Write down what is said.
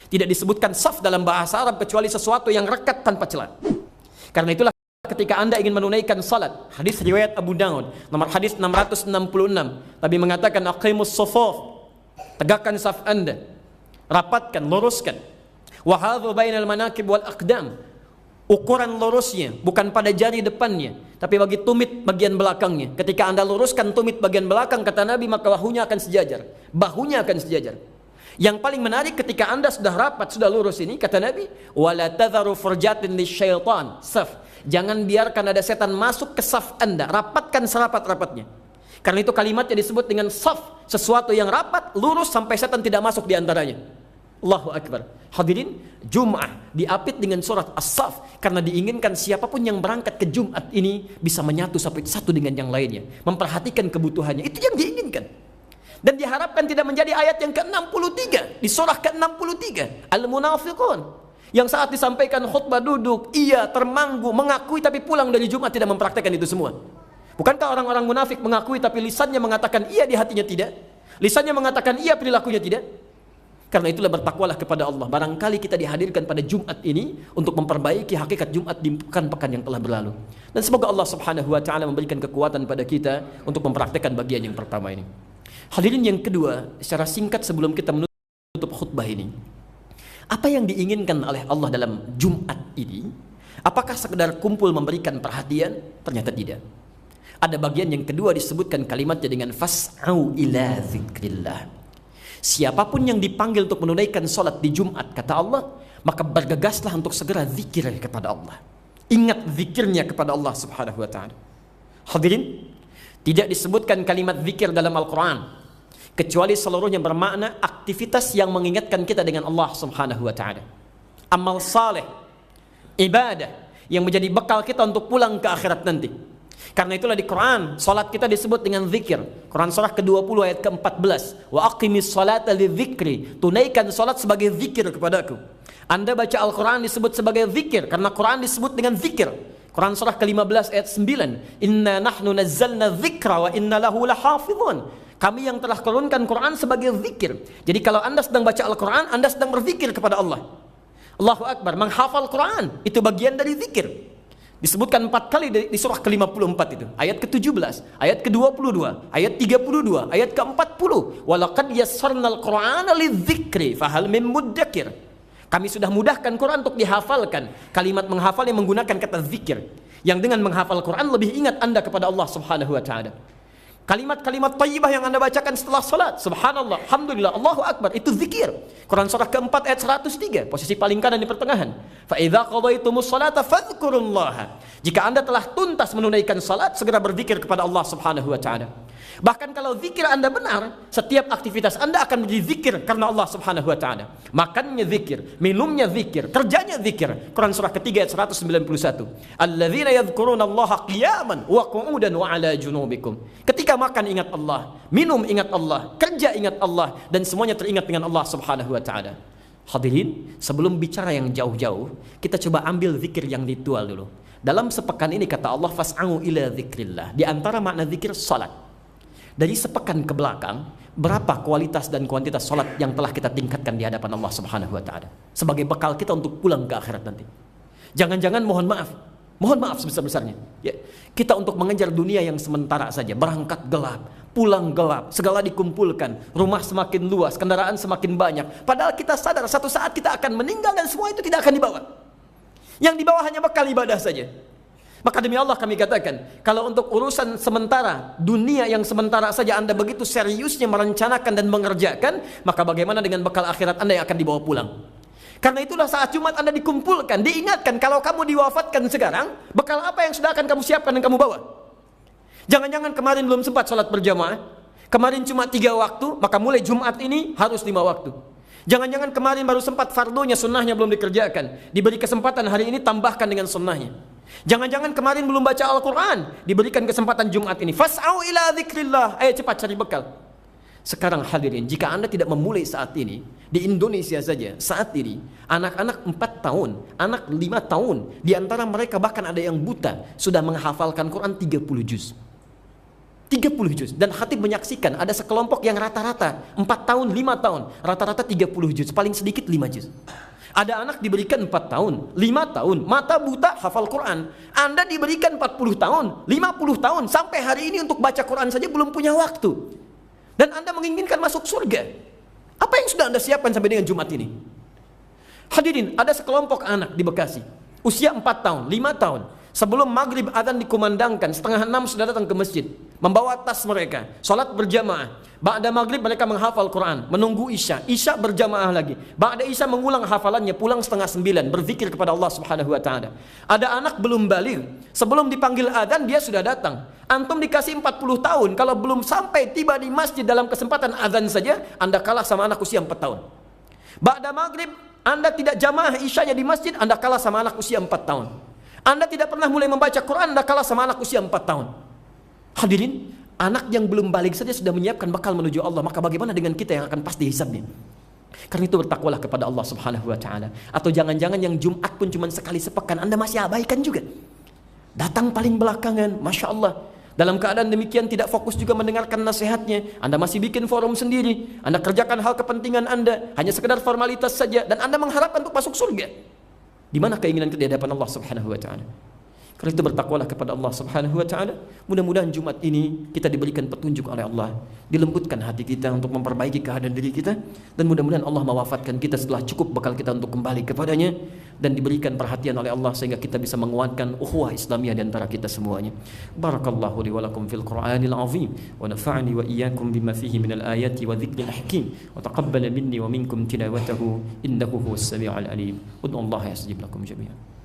Tidak disebutkan saf dalam bahasa Arab kecuali sesuatu yang rekat tanpa celah. Karena itulah ketika Anda ingin menunaikan salat, hadis riwayat Abu Daud, nomor hadis 666, Nabi mengatakan aqimus shufuf, tegakkan saf Anda, rapatkan, luruskan. Wa hadzu bainal manakib wal aqdam. Ukuran lurusnya bukan pada jari depannya, tapi bagi tumit bagian belakangnya. Ketika Anda luruskan tumit bagian belakang, kata Nabi, maka bahunya akan sejajar. Bahunya akan sejajar. Yang paling menarik ketika Anda sudah rapat, sudah lurus ini, kata Nabi, wala tadharu furjatin lisyaitan. Saf. Jangan biarkan ada setan masuk ke saf Anda. Rapatkan serapat-rapatnya. Karena itu kalimatnya disebut dengan saf, sesuatu yang rapat, lurus sampai setan tidak masuk di antaranya. Allahu Akbar. Hadirin, Jum'ah diapit dengan surat As-Saff karena diinginkan siapapun yang berangkat ke Jumat ini bisa menyatu satu dengan yang lainnya, memperhatikan kebutuhannya. Itu yang diinginkan. Dan diharapkan tidak menjadi ayat yang ke-63 di surah ke-63 Al-Munafiqun, yang saat disampaikan khutbah duduk, iya termanggu, mengakui tapi pulang dari Jumat tidak mempraktekkan itu semua. Bukankah orang-orang munafik mengakui tapi lisannya mengatakan iya, di hatinya tidak? Lisannya mengatakan iya, perilakunya tidak? Karena itulah bertakwalah kepada Allah. Barangkali kita dihadirkan pada Jumat ini untuk memperbaiki hakikat Jumat di pekan-pekan yang telah berlalu. Dan semoga Allah Subhanahu wa taala memberikan kekuatan pada kita untuk mempraktekkan bagian yang pertama ini. Hadirin yang kedua, secara singkat sebelum kita menutup khutbah ini, apa yang diinginkan oleh Allah dalam Jumat ini? Apakah sekedar kumpul memberikan perhatian? Ternyata tidak. Ada bagian yang kedua disebutkan kalimatnya dengan fas'au ila dzikrillah. Siapapun yang dipanggil untuk menunaikan salat di Jumat, kata Allah, maka bergegaslah untuk segera zikir kepada Allah. Ingat zikirnya kepada Allah Subhanahu wa taala. Hadirin, tidak disebutkan kalimat zikir dalam Al-Qur'an kecuali seluruhnya bermakna aktivitas yang mengingatkan kita dengan Allah Subhanahu wa taala. Amal saleh, ibadah yang menjadi bekal kita untuk pulang ke akhirat nanti. Karena itulah di Quran salat kita disebut dengan zikir. Quran surah ke-20 ayat ke-14, wa aqimis salata lidzikri, tunaikan salat sebagai zikir kepadaku. Anda baca Al-Quran disebut sebagai zikir karena Quran disebut dengan zikir. Quran surah ke-15 ayat 9, inna nahnu nazzalna dzikra wa inna lahu lahafizun. Kami yang telah turunkan Quran sebagai zikir. Jadi kalau Anda sedang baca Al-Quran, Anda sedang berzikir kepada Allah. Allahu Akbar, menghafal Quran itu bagian dari zikir. Disebutkan 4 kali di surah ke-54 itu. Ayat ke-17, ayat ke-22, ayat 32, ayat ke-40. Walaqad yassarnal Qur'ana lidzikri fahal mim muddakir. Kami sudah mudahkan Quran untuk dihafalkan. Kalimat menghafal yang menggunakan kata zikir. Yang dengan menghafal Quran lebih ingat Anda kepada Allah Subhanahu wa taala. Kalimat-kalimat thayyibah yang Anda bacakan setelah salat, subhanallah, alhamdulillah, Allahu Akbar, itu zikir. Quran surah ke-4 ayat 103, posisi paling kanan di pertengahan. Fa idza qadaitumus salata fadhkurullaha. Jika Anda telah tuntas menunaikan salat, segera berzikir kepada Allah Subhanahu wa taala. Bahkan kalau zikir Anda benar, setiap aktivitas Anda akan menjadi zikir karena Allah Subhanahu wa taala. Makannya zikir, minumnya zikir, kerjanya zikir. Quran surah ketiga ayat 191. Alladzina yadhkurunallaha qiyaman wa qu'udan wa 'ala junubikum. Ketika makan ingat Allah, minum ingat Allah, kerja ingat Allah, dan semuanya teringat dengan Allah Subhanahu wa taala. Hadirin, sebelum bicara yang jauh-jauh, kita coba ambil zikir yang ritual dulu. Dalam sepekan ini kata Allah fas'au ila dzikrillah. Di antara makna zikir salat. Dari sepekan ke belakang, berapa kualitas dan kuantitas salat yang telah kita tingkatkan di hadapan Allah Subhanahu wa taala sebagai bekal kita untuk pulang ke akhirat nanti. Jangan-jangan mohon maaf sebesar-besarnya, ya, kita untuk mengejar dunia yang sementara saja, berangkat gelap, pulang gelap, segala dikumpulkan, rumah semakin luas, kendaraan semakin banyak, padahal kita sadar satu saat kita akan meninggal dan semua itu tidak akan dibawa. Yang dibawa hanya bekal ibadah saja. Maka demi Allah kami katakan, kalau untuk urusan sementara, dunia yang sementara saja Anda begitu seriusnya merencanakan dan mengerjakan, maka bagaimana dengan bekal akhirat Anda yang akan dibawa pulang? Karena itulah saat Jumat Anda dikumpulkan, diingatkan kalau kamu diwafatkan sekarang, bekal apa yang sudah akan kamu siapkan dan kamu bawa? Jangan-jangan kemarin belum sempat sholat berjamaah, kemarin cuma 3 waktu, maka mulai Jumat ini harus 5 waktu. Jangan-jangan kemarin baru sempat fardunya, sunnahnya belum dikerjakan, diberi kesempatan hari ini tambahkan dengan sunnahnya. Jangan-jangan kemarin belum baca Al-Quran, diberikan kesempatan Jumat ini, fas'au ila dzikrillah, ayo cepat cari bekal. Sekarang hadirin, jika Anda tidak memulai saat ini, di Indonesia saja, saat ini, anak-anak 4 tahun, anak 5 tahun, di antara mereka bahkan ada yang buta, sudah menghafalkan Quran 30 juz. 30 juz. Dan khatib menyaksikan ada sekelompok yang rata-rata 4 tahun, 5 tahun, rata-rata 30 juz, paling sedikit 5 juz. Ada anak diberikan 4 tahun, 5 tahun, mata buta hafal Quran. Anda diberikan 40 tahun, 50 tahun, sampai hari ini untuk baca Quran saja belum punya waktu. Dan Anda menginginkan masuk surga. Apa yang sudah Anda siapkan sampai dengan Jumat ini? Hadirin, ada sekelompok anak di Bekasi, usia 4 tahun, 5 tahun. Sebelum maghrib adzan dikumandangkan, 5:30 sudah datang ke masjid, membawa tas mereka, salat berjamaah. Ba'da maghrib mereka menghafal Quran, menunggu isya, isya berjamaah lagi. Ba'da isya mengulang hafalannya, pulang 8:30, berzikir kepada Allah Subhanahu wa taala. Ada anak belum baligh, sebelum dipanggil adzan dia sudah datang. Antum dikasih 40 tahun, kalau belum sampai tiba di masjid dalam kesempatan adzan saja, Anda kalah sama anak usia 4 tahun. Ba'da maghrib Anda tidak jamaah isyanya di masjid, Anda kalah sama anak usia 4 tahun. Anda tidak pernah mulai membaca Quran, Anda kalah sama anak usia 4 tahun. Hadirin, anak yang belum balik saja sudah menyiapkan bakal menuju Allah, maka bagaimana dengan kita yang akan pasti hisabnya? Karena itu bertakwalah kepada Allah Subhanahu wa taala. Atau jangan-jangan yang Jumat pun cuma sekali sepekan Anda masih abaikan juga. Datang paling belakangan, Masya Allah. Dalam keadaan demikian tidak fokus juga mendengarkan nasihatnya. Anda masih bikin forum sendiri, Anda kerjakan hal kepentingan Anda, hanya sekedar formalitas saja, dan Anda mengharapkan untuk masuk surga. Di mana keinginan kita di hadapan Allah Subhanahu wa taala? Karena itu bertakwalah kepada Allah Subhanahu wa taala. Mudah-mudahan Jumat ini kita diberikan petunjuk oleh Allah, dilembutkan hati kita untuk memperbaiki keadaan diri kita, dan mudah-mudahan Allah mewafatkan kita setelah cukup bekal kita untuk kembali kepadanya, dan diberikan perhatian oleh Allah sehingga kita bisa menguatkan ukhuwah Islamiyah di antara kita semuanya. Barakallahu li wa lakum fil Qur'anil azim wa nafa'ani wa iyyakum bima fihi minal ayati wa dzikril hakim wa taqabbala minni wa minkum tilawatahu innahu huwas samiul alim. Ud'ullaha yastajib lakum jami'an.